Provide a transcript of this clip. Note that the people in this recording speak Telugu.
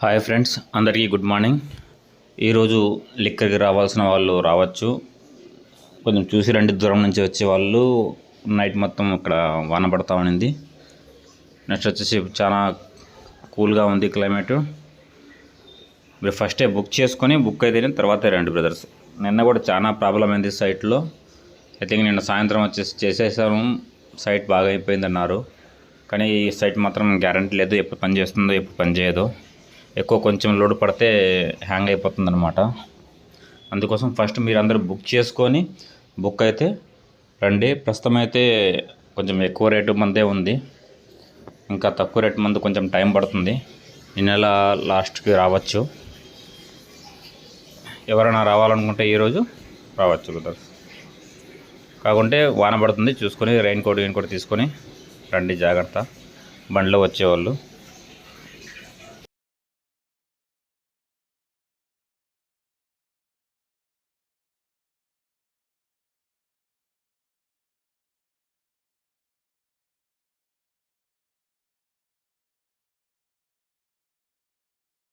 హాయ్ ఫ్రెండ్స్, అందరికీ గుడ్ మార్నింగ్. ఈరోజు లిక్కర్కి రావాల్సిన వాళ్ళు రావచ్చు. కొంచెం చూసి రండి, దూరం నుంచి వచ్చే వాళ్ళు. నైట్ మొత్తం ఇక్కడ వాన పడతా ఉన్నింది. నెక్స్ట్ వచ్చేసి చాలా కూల్గా ఉంది క్లైమేట్. మీరు ఫస్టే బుక్ చేసుకొని బుక్ అయితేనే తర్వాత రండి బ్రదర్స్. నిన్న కూడా చాలా ప్రాబ్లం అయింది సైట్లో. ఐ థింక్ నిన్న సాయంత్రం వచ్చేసి చేసేసాము, సైట్ బాగా అయిపోయింది అన్నారు. కానీ ఈ సైట్ మాత్రం గ్యారంటీ లేదు, ఎప్పుడు పని చేస్తుందో ఎప్పుడు పని చేయదో. ఎక్కువ కొంచెం లోడ్ పడితే హ్యాంగ్ అయిపోతుంది అనమాట. అందుకోసం ఫస్ట్ మీరు అందరూ బుక్ చేసుకొని బుక్ అయితే రండి. ప్రస్తుతం అయితే కొంచెం ఎక్కువ రేటు మందే ఉంది, ఇంకా తక్కువ రేటు మందు కొంచెం టైం పడుతుంది. ఈ నెల లాస్ట్కి రావచ్చు. ఎవరైనా రావాలనుకుంటే ఈరోజు రావచ్చు కదా. కాకుంటే వాన పడుతుంది, చూసుకొని రెయిన్ కోట్ తీసుకొని రండి, జాగ్రత్త బండిలో వచ్చేవాళ్ళు.